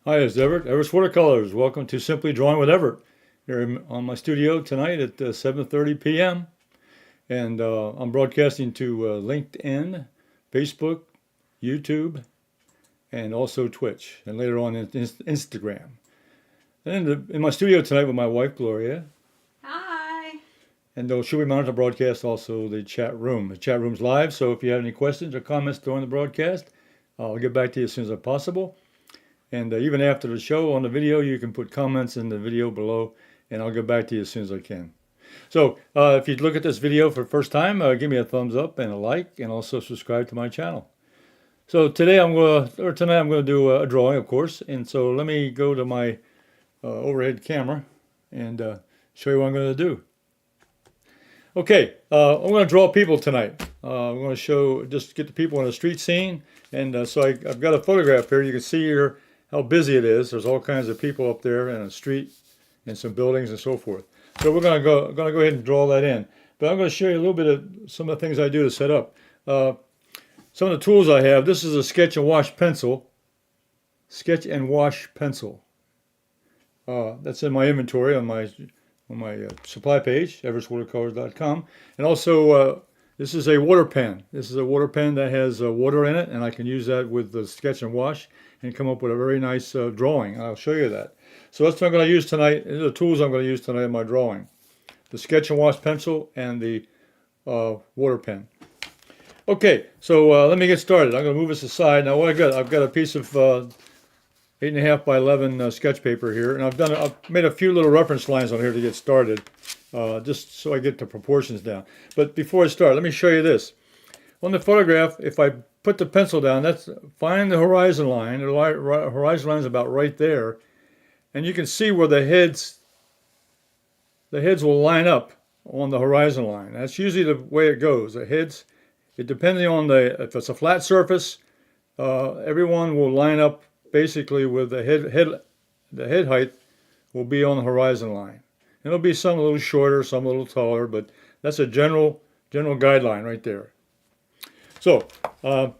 Hi, it's Everett. Everett's Watercolors. Welcome to Simply Drawing with Everett. Here on my studio tonight at 7:30 p.m. And I'm broadcasting to LinkedIn, Facebook, YouTube, and also Twitch, and later on Instagram. And in my studio tonight with my wife Gloria, Hi. and she'll be mounted to broadcast also the chat room. The chat room's live, so if you have any questions or comments during the broadcast, I'll get back to you as soon as possible. And even after the show on the video, you can put comments in the video below, and I'll get back to you as soon as I can. So if you look at this video for the first time, give me a thumbs up and a like, and also subscribe to my channel. So tonight I'm going to do a drawing, of course. And so let me go to my overhead camera and show you what I'm going to do. Okay, I'm going to draw people tonight. I'm going to just get the people in the street scene. And so I've got a photograph here. You can see here how busy it is. There's all kinds of people up there in a street and some buildings and so forth. So we're going to go ahead and draw that in. But I'm going to show you a little bit of some of the things I do to set up. Some of the tools I have. This is a sketch and wash pencil. Sketch and wash pencil. That's in my inventory on my supply page, everettswatercolors.com. And also, this is a water pen. This is a water pen that has water in it, and I can use that with the sketch and wash and come up with a very nice drawing. I'll show you that. So that's what I'm going to use tonight. These are the tools I'm going to use tonight in my drawing. The sketch and wash pencil and the water pen. Okay, so let me get started. I'm going to move this aside. Now what I've got a piece of 8.5 by 11 sketch paper here, and I've made a few little reference lines on here to get started, just so I get the proportions down. But before I start, let me show you this. On the photograph, if I put the pencil down, find the horizon line. The horizon line is about right there, and you can see where the heads will line up on the horizon line. That's usually the way it goes. The heads, depending on if it's a flat surface, everyone will line up basically with the head height will be on the horizon line. And it'll be some a little shorter, some a little taller, but that's a general guideline right there. So what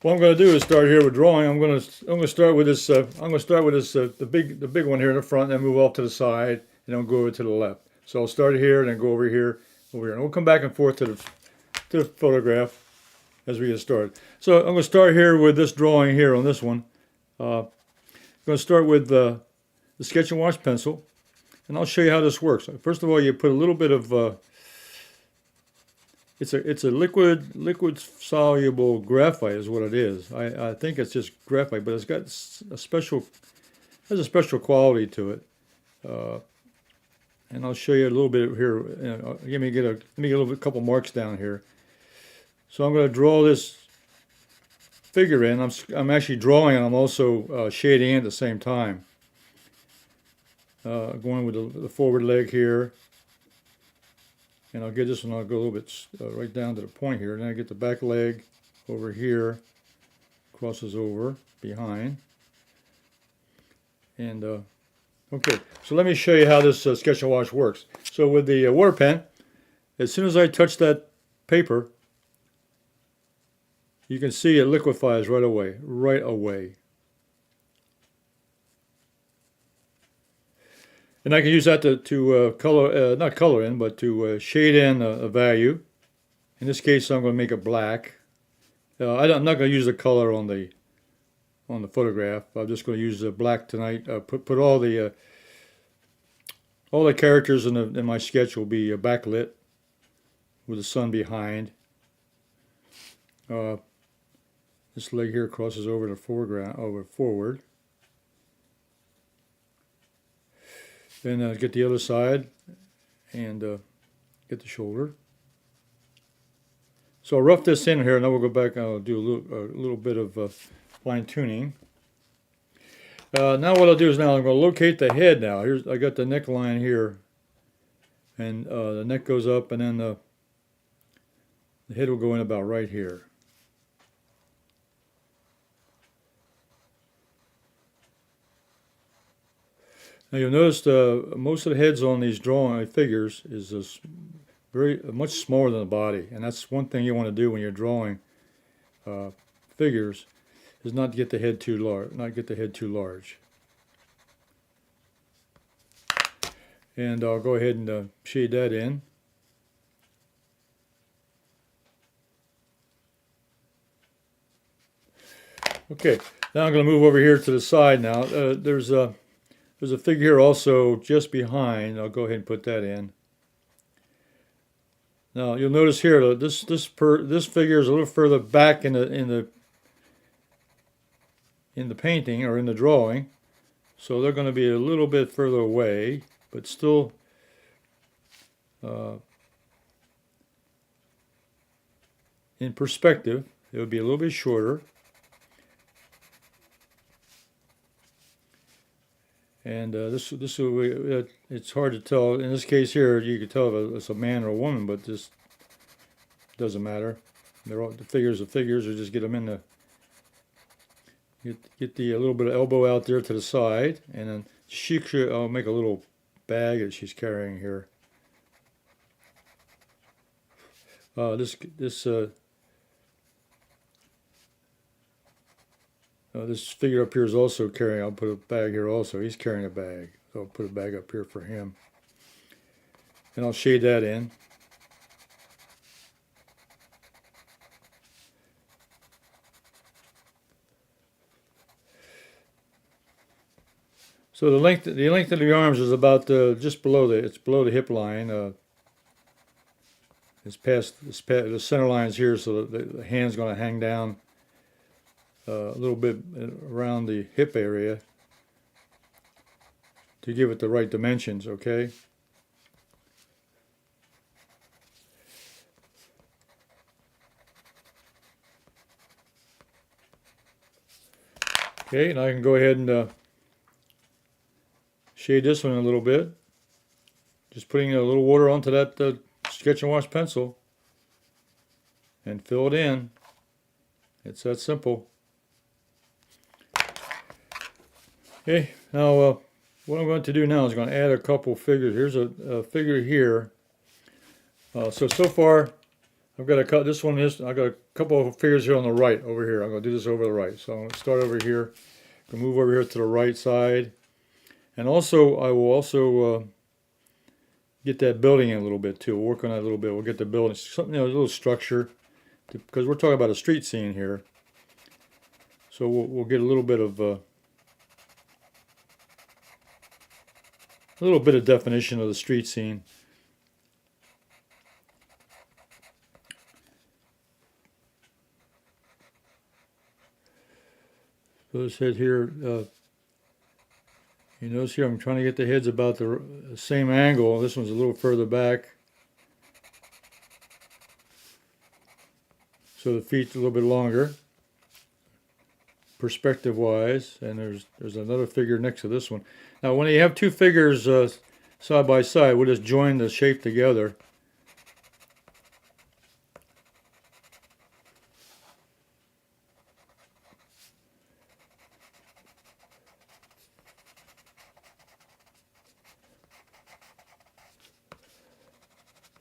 I'm going to do is start here with drawing. I'm going to start with this. The big one here in the front, and then move off to the side, and then go over to the left. So I'll start here, and then go over here, and we'll come back and forth to the photograph as we get started. So I'm going to start here with this drawing here on this one. I'm going to start with the sketch and wash pencil, and I'll show you how this works. First of all, you put a little bit of it's a liquid soluble graphite is what it is. I think it's just graphite, but it's got a special quality to it. And I'll show you a little bit here. Let me get a couple marks down here. So I'm going to draw this figure in. I'm actually drawing, and I'm also shading in at the same time. Going with the forward leg here, and I'll get this one. I'll go a little bit right down to the point here, and then I get the back leg over here, crosses over behind, and okay. So let me show you how this sketch and wash works. So with the water pen, as soon as I touch that paper, you can see it liquefies right away. And I can use that to color, not color in, but to shade in a value. In this case, I'm going to make it black. I'm not going to use the color on the photograph. I'm just going to use the black tonight. Put all the characters in my sketch will be backlit with the sun behind. This leg here crosses over to forward. Then get the other side and get the shoulder. So I'll rough this in here, and then we'll go back and I'll do a little bit of fine tuning. Now what I'll do is I'm going to locate the head now. I got the neckline here, and the neck goes up, and then the head will go in about right here. Now you'll notice most of the heads on these drawing figures is much smaller than the body, and that's one thing you want to do when you're drawing figures, is not get the head too large, not get the head too large. And I'll go ahead and shade that in. Okay, now I'm going to move over here to the side now. There's a figure here also just behind. I'll go ahead and put that in. Now you'll notice here this figure is a little further back in the painting or in the drawing, so they're going to be a little bit further away, but still in perspective it would be a little bit shorter. And it's hard to tell. In this case here, you can tell if it's a man or a woman, but this doesn't matter. They're all the figures of figures, or just get them in the get the a little bit of elbow out there to the side, and then I'll make a little bag that she's carrying here. This figure up here is also carrying. I'll put a bag here also. He's carrying a bag, so I'll put a bag up here for him, and I'll shade that in. So the length of the arms is about just below it's below the hip line. It's past the center lines here, so the hand's going to hang down a little bit around the hip area to give it the right dimensions, okay? Okay, and I can go ahead and shade this one a little bit. Just putting a little water onto that sketch and wash pencil and fill it in. It's that simple. Okay, now what I'm going to do now is going to add a couple figures. Here's a figure here. So far, I've got this one. I've got a couple of figures here on the right over here. I'm going to do this over the right. So I'm going to start over here. I'm going to move over here to the right side, and also I will also get that building in a little bit too. We'll work on that a little bit. We'll get the building, something, a little structure, because we're talking about a street scene here. So we'll get a little bit of definition of the street scene. So this head here, you notice here I'm trying to get the heads about the same angle. This one's a little further back, so the feet's a little bit longer, perspective-wise. And there's another figure next to this one. Now, when you have two figures side by side, we'll just join the shape together.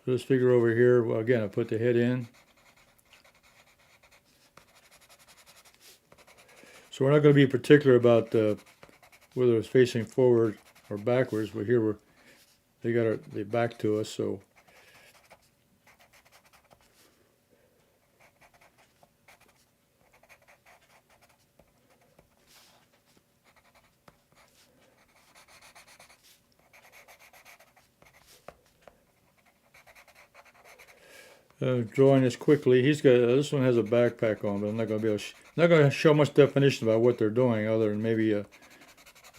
So this figure over here, well, again, I put the head in. So we're not going to be particular about whether it's facing forward or backwards, but here they got their back to us, so drawing this quickly. He's got this one has a backpack on, but I'm not going to be not going to show much definition about what they're doing, other than maybe the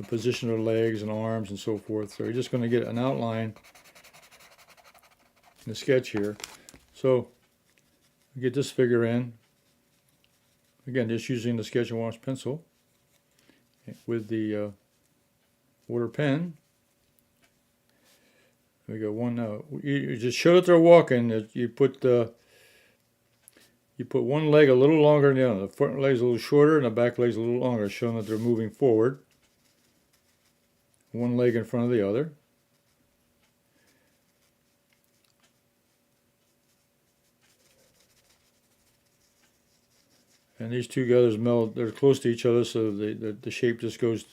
position of the legs and arms and so forth. So you're just going to get an outline in the sketch here. So get this figure in. Again, just using the sketch and wash pencil with the water pen. We got one now. You just show that they're walking. You put one leg a little longer than the other. The front leg's a little shorter and the back leg's a little longer, showing that they're moving forward. One leg in front of the other. And these two gathers meld. They're close to each other, so the shape just goes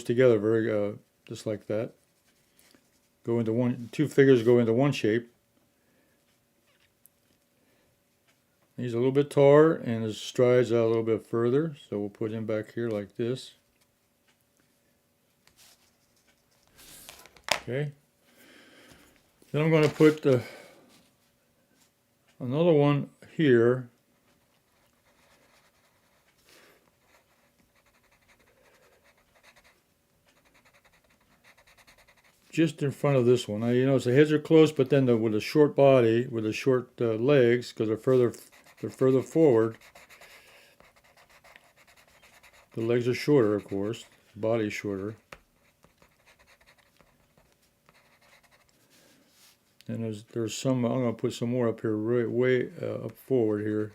together very just like that. Go into one. Two figures go into one shape. He's a little bit taller, and his strides out a little bit further, so we'll put him back here like this. Okay. Then I'm going to put another one here. Just in front of this one. Now you notice the heads are close, but then with a short body, with the short legs, because they're further forward. The legs are shorter, of course. The body's shorter. And there's some. I'm going to put some more up here, way up forward here,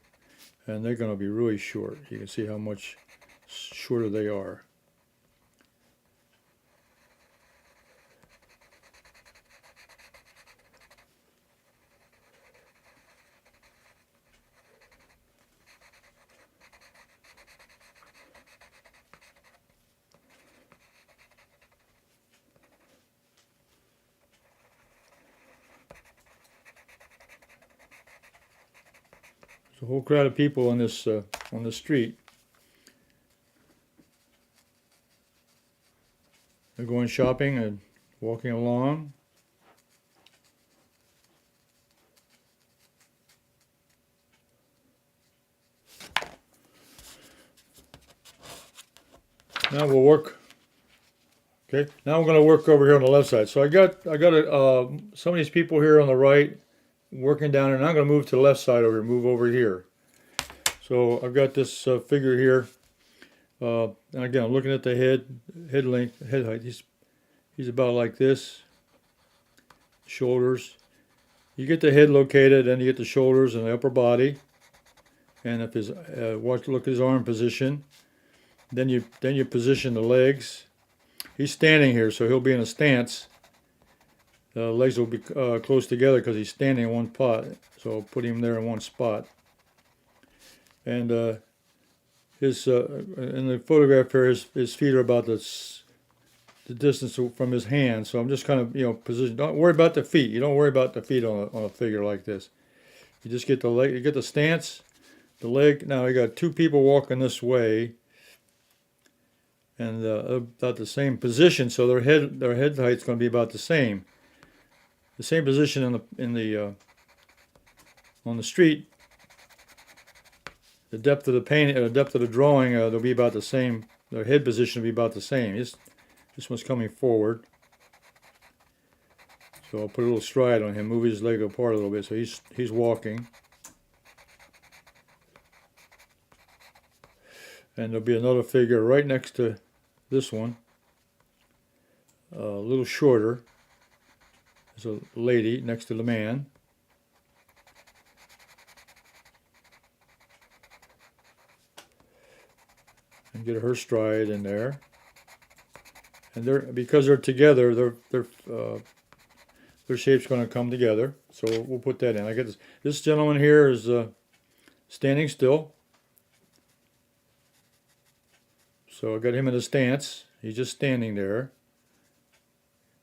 and they're going to be really short. You can see how much shorter they are. There's a whole crowd of people on the street. They're going shopping and walking along. Now we'll work. Okay. Now I'm going to work over here on the left side. So I got some of these people here on the right, working down, and I'm going to move to the left side over here, move over here. So I've got this figure here, and again, I'm looking at the head length, head height. He's about like this. Shoulders. You get the head located, and you get the shoulders and the upper body. And if his look at his arm position, then you position the legs. He's standing here, so he'll be in a stance. The legs will be close together because he's standing in one spot. So I'll put him there in one spot. And his in the photograph here, his feet are about the distance from his hand. So I'm just kind of position. Don't worry about the feet. You don't worry about the feet on a figure like this. You just get the leg. You get the stance, the leg. Now you got two people walking this way. And about the same position, so their head height's going to be about the same. The same position on the street. The depth of the paint, the depth of the drawing, they'll be about the same. Their head position will be about the same. This one's coming forward. So I'll put a little stride on him, move his leg apart a little bit, so he's walking. And there'll be another figure right next to this one, a little shorter. There's a lady next to the man. And get her stride in there. And because they're together, their shape's going to come together. So we'll put that in. I get this gentleman here is standing still. So I got him in a stance. He's just standing there.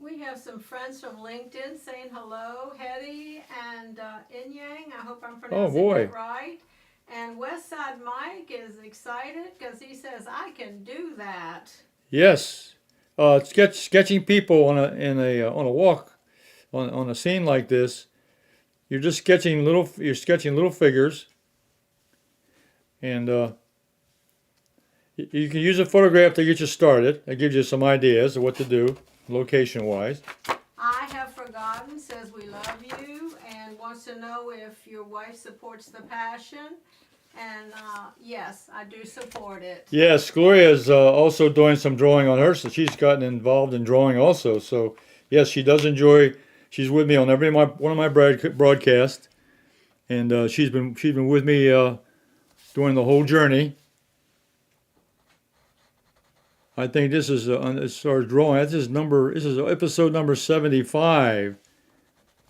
We have some friends from LinkedIn saying hello, Hetty and Inyang. I hope I'm pronouncing it right. And Westside Mike is excited because he says, I can do that. Yes. Sketching people on a walk, on a scene like this. You're just sketching little figures. And you can use a photograph to get you started. It gives you some ideas of what to do, location-wise. I Have Forgotten says we love you and wants to know if your wife supports the passion. And yes, I do support it. Yes, Gloria is also doing some drawing on her, so she's gotten involved in drawing also. So yes, she does enjoy. She's with me on one of my broadcasts, and she's been with me during the whole journey. I think this is as far as drawing. This is episode number 75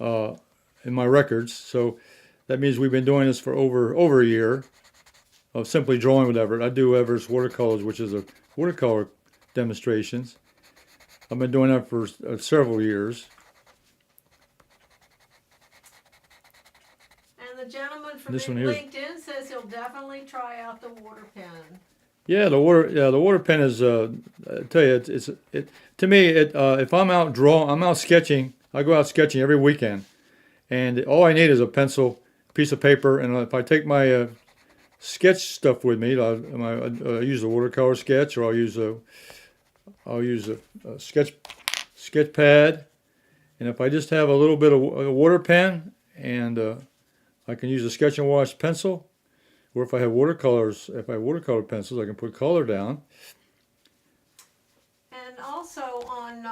in my records. So that means we've been doing this for over a year. of simply drawing with Everett. I do Everett's Watercolors, which is a watercolor demonstrations. I've been doing that for several years. And the gentleman from LinkedIn says he'll definitely try out the water pen. Yeah, the water pen is. I tell you, to me. If I'm out sketching. I go out sketching every weekend, and all I need is a pencil, piece of paper, and if I take my sketch stuff with me, I use a watercolor sketch, or I'll use a sketch pad, and if I just have a little bit of a water pen, and I can use a Sketch and Wash pencil. Or if I have watercolor pencils, I can put color down. And also on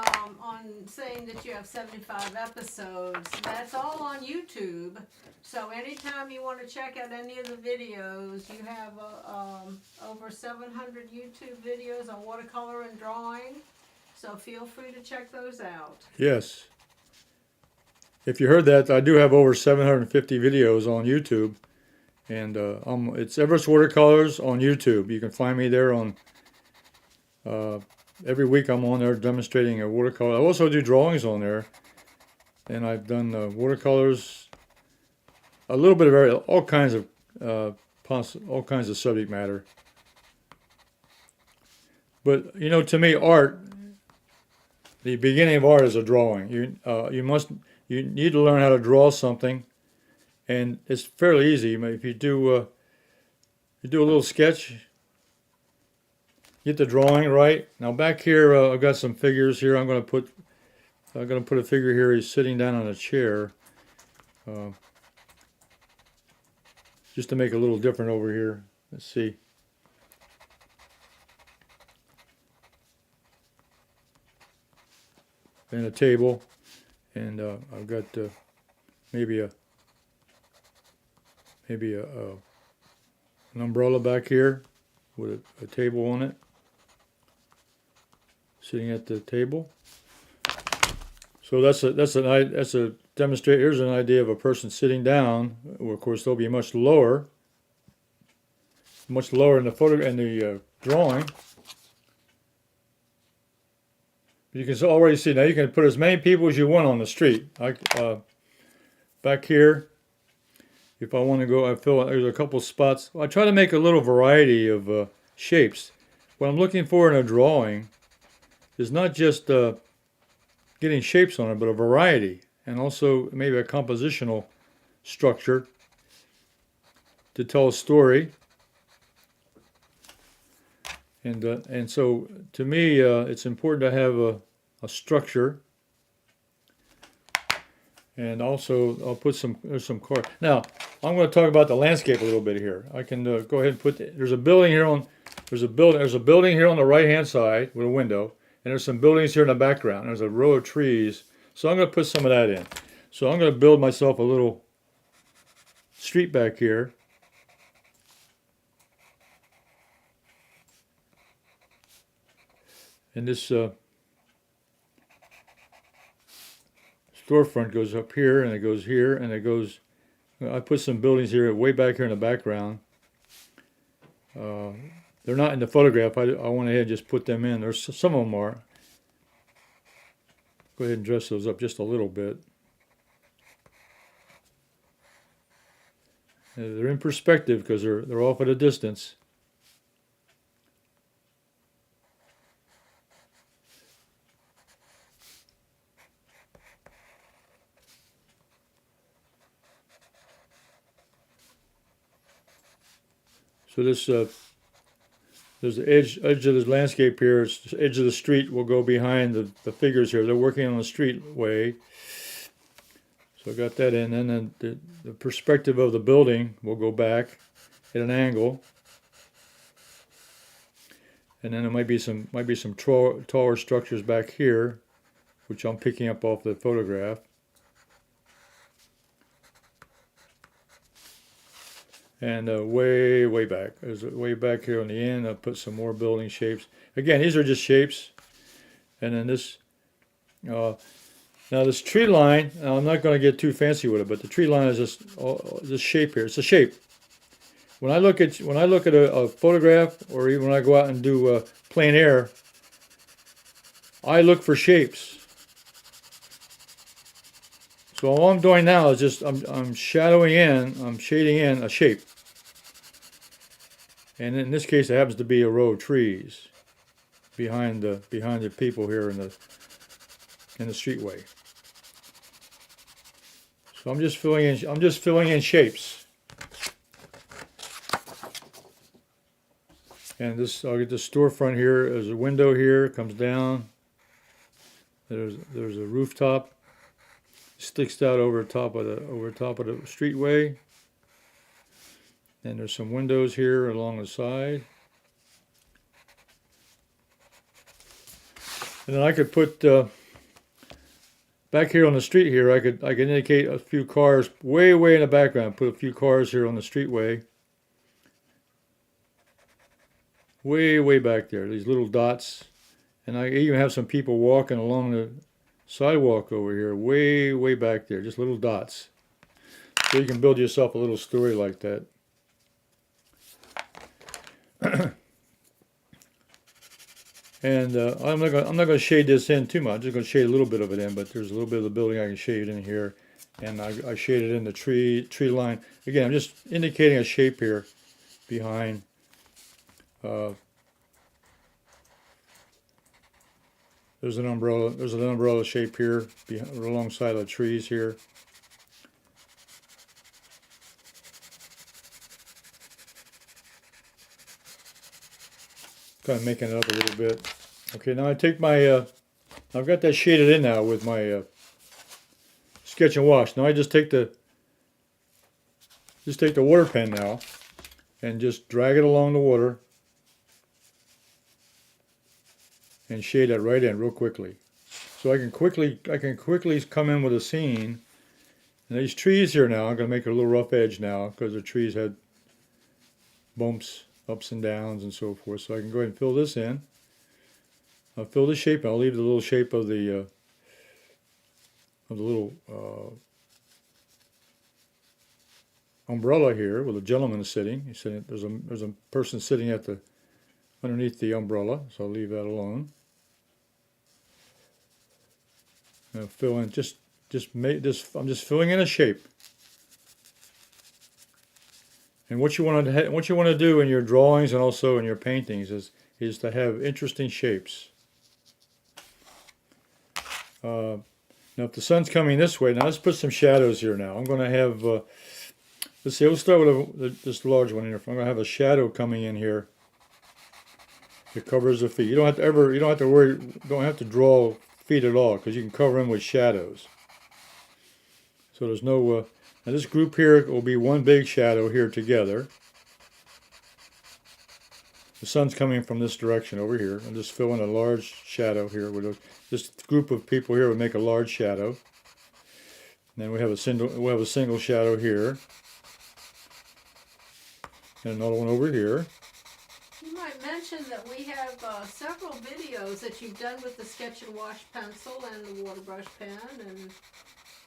saying that you have 75 episodes, that's all on YouTube. So anytime you want to check out any of the videos, you have over 700 YouTube videos on watercolor and drawing. So feel free to check those out. Yes. If you heard that, I do have over 750 videos on YouTube. And it's Everett's Watercolors on YouTube. You can find me there on, every week I'm on there demonstrating a watercolor. I also do drawings on there. And I've done watercolors, a little bit of all kinds of subject matter. But, to me, art, the beginning of art is a drawing. You need to learn how to draw something. And it's fairly easy. If you do a little sketch, get the drawing right. Now back here, I've got some figures here. I'm going to put a figure here. He's sitting down on a chair, just to make it a little different over here. Let's see. And a table, and I've got maybe an umbrella back here with a table on it, sitting at the table. So that's a demonstration. Here's an idea of a person sitting down. Well, of course, they'll be much lower in the photo and the drawing. You can already see now. You can put as many people as you want on the street. Back here. If I want to go, there's a couple spots. I try to make a little variety of shapes. What I'm looking for in a drawing is not just getting shapes on it, but a variety, and also maybe a compositional structure to tell a story. And so, to me, it's important to have a structure. And also, I'll put there's some cards. Now, I'm going to talk about the landscape a little bit here. I can go ahead and put, there's a building here on the right-hand side with a window, and there's some buildings here in the background. There's a row of trees. So I'm going to put some of that in. So I'm going to build myself a little street back here. And this storefront goes up here, and it goes here, and it goes. I put some buildings here, way back here in the background. They're not in the photograph. I went ahead and just put them in. There's some of them are. Go ahead and dress those up just a little bit. They're in perspective because they're off at a distance. So this, there's the edge of this landscape here. It's the edge of the street will go behind the figures here. They're working on the street way. So I got that in. And then the perspective of the building will go back at an angle. And then there might be some taller structures back here, which I'm picking up off the photograph. And way back. There's way back here on the end. I'll put some more building shapes. Again, these are just shapes. And then this, now this tree line, I'm not going to get too fancy with it, but the tree line is this shape here. It's a shape. when I look at a photograph, or even when I go out and do plein air, I look for shapes. So all I'm doing now is just I'm shadowing in, I'm shading in a shape. And in this case, it happens to be a row of trees behind the people here in the streetway. So I'm just filling in shapes. And this, I'll get the storefront here. There's a window here, comes down. There's a rooftop, sticks out over top of the streetway. And there's some windows here along the side. And then I could put back here on the street here. I could indicate a few cars way in the background. Put a few cars here on the streetway. Way back there. These little dots. And I even have some people walking along the sidewalk over here. Way back there. Just little dots. So you can build yourself a little story like that. And I'm not going to shade this in too much. I'm just going to shade a little bit of it in, but there's a little bit of the building I can shade in here, and I shaded in the tree line. Again, I'm just indicating a shape here behind. There's an umbrella. There's an umbrella shape here alongside the trees here. Kind of making it up a little bit. Okay, now I take my, I've got that shaded in now with my sketch and wash. Now I just take the water pen now and just drag it along the water and shade that right in real quickly. So I can quickly come in with a scene. And these trees here now, I'm going to make a little rough edge now because the trees had bumps, ups and downs and so forth. So I can go ahead and fill this in. I'll fill the shape. I'll leave the little shape of the little umbrella here where the gentleman is sitting. He's sitting. There's a person sitting underneath the umbrella. So I'll leave that alone. And I'll fill in just make this. I'm just filling in a shape. And what you want to do in your drawings and also in your paintings is to have interesting shapes. Now, if the sun's coming this way, now let's put some shadows here. Now I'm going to have. Let's see. We'll start with this large one here. I'm going to have a shadow coming in here. It covers the feet. You don't have to draw feet at all because you can cover them with shadows. So there's no. Now this group here will be one big shadow here together. The sun's coming from this direction over here. I'm just filling a large shadow here. This group of people here would make a large shadow. And then we have a single shadow here. And another one over here. You might mention that we have several videos that you've done with the sketch and wash pencil and the water brush pen and.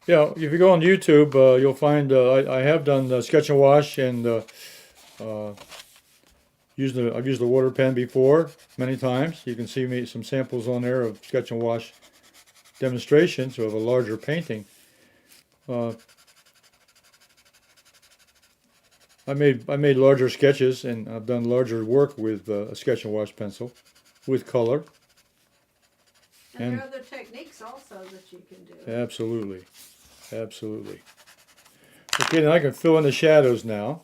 Yeah, if you go on YouTube, you'll find I have done sketch and wash and I've used the water pen before many times. You can see some samples on there of sketch and wash demonstrations of a larger painting. I made larger sketches and I've done larger work with a sketch and wash pencil with color. And there are other techniques also that you can do. Absolutely. Okay, then I can fill in the shadows now.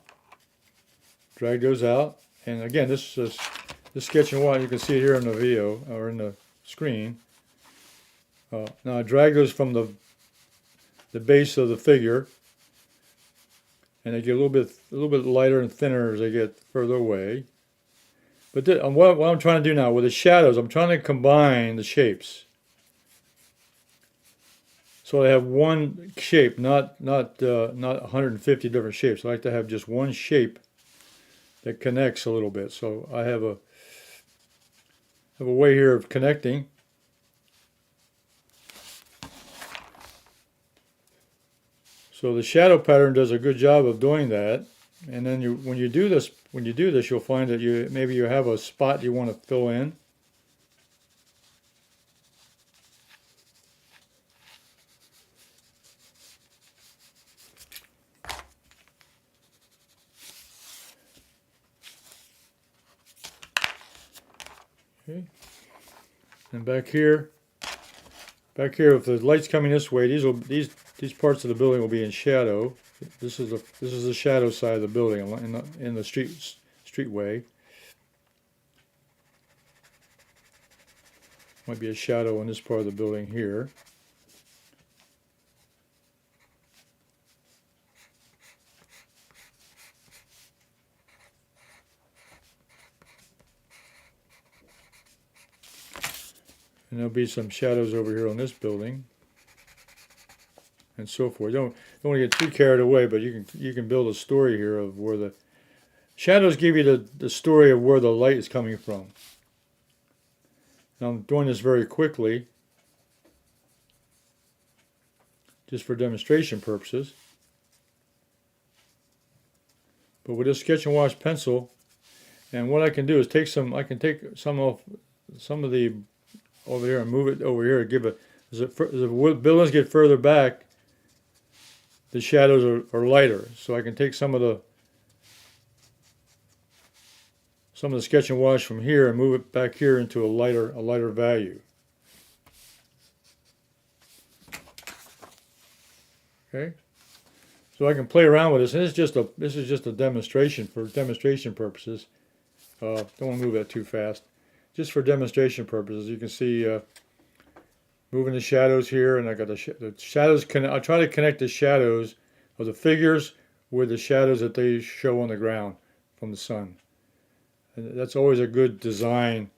Drag those out. And again, this sketch and wash, you can see it here in the video or in the screen. Now I drag those from the base of the figure, and they get a little bit lighter and thinner as they get further away. But what I'm trying to do now with the shadows, I'm trying to combine the shapes. So I have one shape, not 150 different shapes. I like to have just one shape that connects a little bit. So I have a way here of connecting. So the shadow pattern does a good job of doing that. And then when you do this, you'll find that maybe you have a spot you want to fill in. Okay. And back here, if the light's coming this way, these parts of the building will be in shadow. This is the shadow side of the building in the streetway. Might be a shadow in this part of the building here. And there'll be some shadows over here on this building, and so forth. Don't want to get too carried away, but you can build a story here of where the shadows give you the story of where the light is coming from. Now I'm doing this very quickly, just for demonstration purposes. But with this sketch and wash pencil, and what I can do is take some of the over here and move it over here. As the buildings get further back, the shadows are lighter. So I can take some of the sketch and wash from here and move it back here into a lighter value. Okay, so I can play around with this, and this is just a demonstration for demonstration purposes. Don't want to move that too fast. Just for demonstration purposes, you can see moving the shadows here, and I got the shadows. I try to connect the shadows of the figures with the shadows that they show on the ground from the sun. And that's always a good design.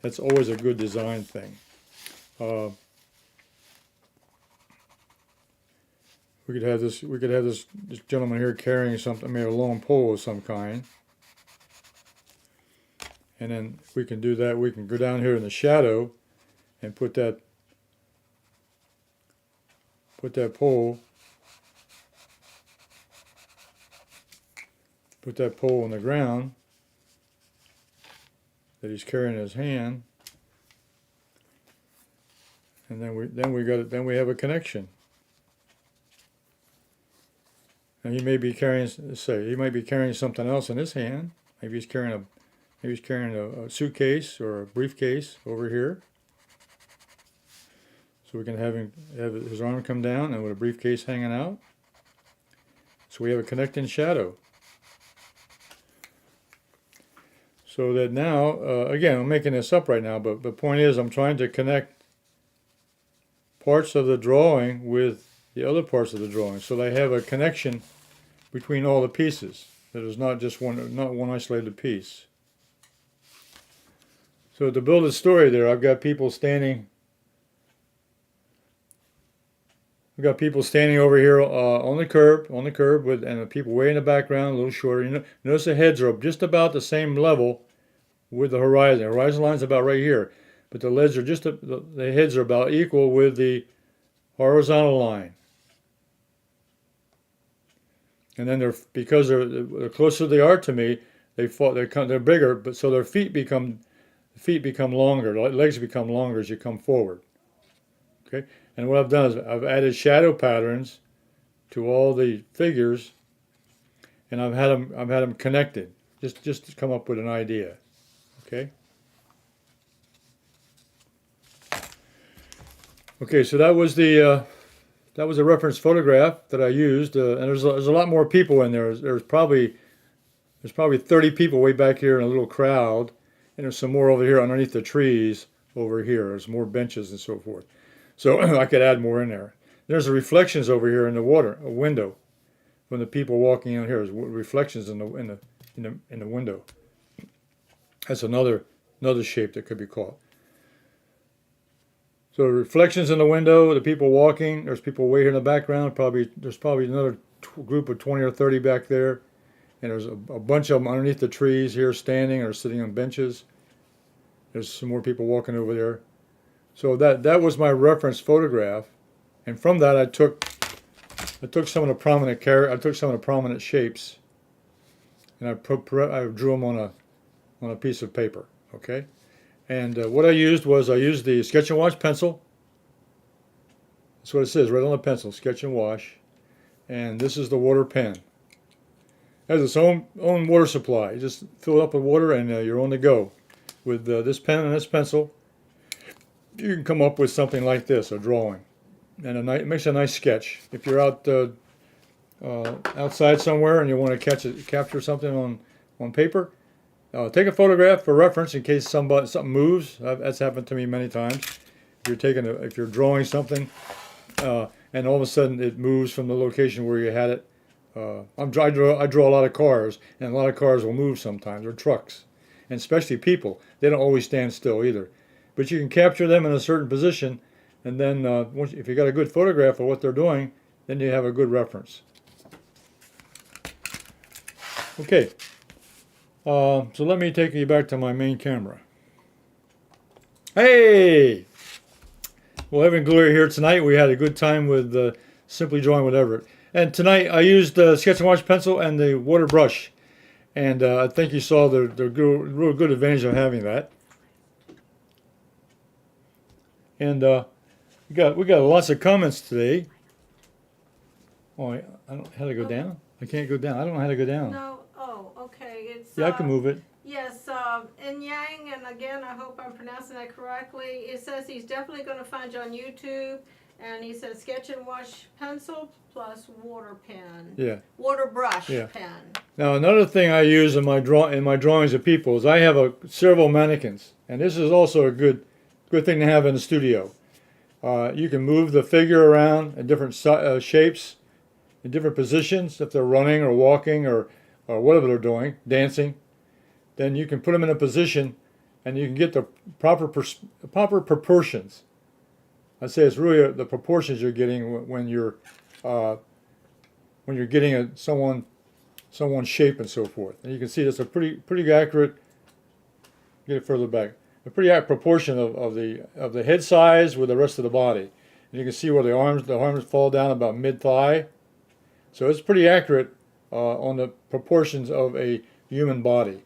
That's always a good design thing. We could have this gentleman here carrying something, maybe a long pole of some kind. And then we can do that. We can go down here in the shadow and put that pole on the ground that he's carrying in his hand, and then we have a connection. And he may be carrying something else in his hand. Maybe he's carrying a suitcase or a briefcase over here. So we can have his arm come down and with a briefcase hanging out. So we have a connecting shadow. So that now, again, I'm making this up right now, but the point is I'm trying to connect parts of the drawing with the other parts of the drawing, so they have a connection between all the pieces. That is not one isolated piece. So to build a story there, I've got people standing over here on the curb, and the people way in the background, a little shorter. Notice the heads are just about the same level with the horizon. The horizon line's about right here, but the heads are about equal with the horizontal line. And then because they're closer they are to me, they're bigger, but so their feet become longer. The legs become longer as you come forward. Okay, and what I've done is I've added shadow patterns to all the figures, and I've had them connected just to come up with an idea. Okay. Okay, so that was a reference photograph that I used, and there's a lot more people in there. There's probably 30 people way back here in a little crowd, and there's some more over here underneath the trees over here. There's more benches and so forth. So I could add more in there. There's the reflections over here in the water, a window. When the people walking in here, there's reflections in the window. That's another shape that could be caught. So reflections in the window, the people walking. There's people way here in the background. There's probably another group of 20 or 30 back there, and there's a bunch of them underneath the trees here, standing or sitting on benches. There's some more people walking over there. So that was my reference photograph, and from that I took I took some of the prominent shapes, and I drew them on a piece of paper. Okay, and what I used the Sketch and Wash pencil. That's what it says right on the pencil, Sketch and Wash, and this is the water pen. It has its own water supply. You just fill it up with water, and you're on the go. With this pen and this pencil, you can come up with something like this, a drawing, and it makes a nice sketch. If you're outside somewhere and you want to capture something on paper, take a photograph for reference in case something moves. That's happened to me many times. If you're drawing something and all of a sudden it moves from the location where you had it. I draw a lot of cars, and a lot of cars will move sometimes, or trucks, and especially people. They don't always stand still either. But you can capture them in a certain position, and then if you got a good photograph of what they're doing, then you have a good reference. Okay, so let me take you back to my main camera. Hey! Well, Evan Gloria here tonight. We had a good time with Simply Drawing with Everett. And tonight I used the Sketch and Wash pencil and the water brush. And I think you saw the real good advantage of having that. And we got lots of comments today. Oh, I don't know how to go down. I can't go down. I don't know how to go down. No. Oh, okay. It's Yeah, I can move it. Yes, In Yang, and again, I hope I'm pronouncing that correctly. It says he's definitely going to find you on YouTube, and he says Sketch and Wash pencil plus water pen. Yeah. Water brush Yeah. pen. Now another thing I use in my drawings of people is I have several mannequins, and this is also a good thing to have in the studio. You can move the figure around in different shapes, in different positions if they're running or walking or whatever they're doing, dancing. Then you can put them in a position, and you can get the proper proportions. I'd say it's really the proportions you're getting when you're getting someone's shape and so forth. And you can see that's a pretty accurate. Get it further back. A pretty accurate proportion of the head size with the rest of the body. And you can see where the arms fall down about mid-thigh. So it's pretty accurate on the proportions of a human body.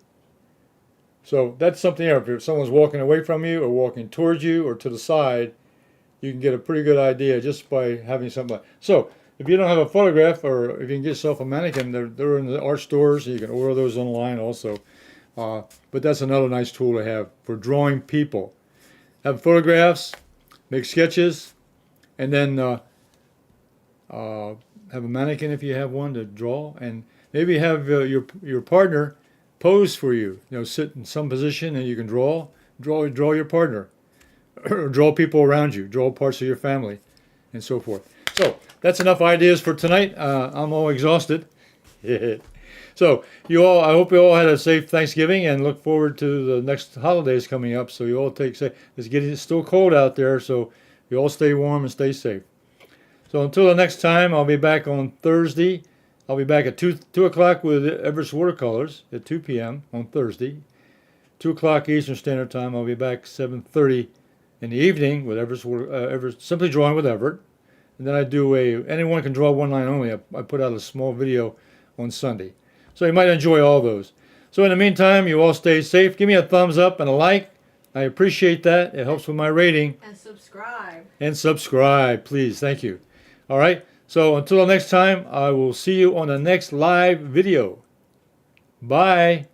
So that's something else. If someone's walking away from you or walking towards you or to the side, you can get a pretty good idea just by having something. So if you don't have a photograph, or if you can get yourself a mannequin, they're in the art stores. You can order those online also. But that's another nice tool to have for drawing people. Have photographs, make sketches, and then have a mannequin if you have one to draw, and maybe have your partner pose for you. Sit in some position and you can draw your partner, or draw people around you, draw parts of your family, and so forth. So that's enough ideas for tonight. I'm all exhausted. So I hope you all had a safe Thanksgiving, and look forward to the next holidays coming up. So you all take safe. It's still cold out there, so you all stay warm and stay safe. So until the next time, I'll be back on Thursday. I'll be back at 2 o'clock with Everett's Watercolors at 2 p.m. on Thursday. 2 o'clock Eastern Standard Time. I'll be back 7:30 in the evening with Everett's Simply Drawing with Everett. And then I do anyone can draw one line only. I put out a small video on Sunday. So you might enjoy all those. So in the meantime, you all stay safe. Give me a thumbs up and a like. I appreciate that. It helps with my rating. And subscribe. And subscribe, please. Thank you. All right. So until next time, I will see you on the next live video. Bye.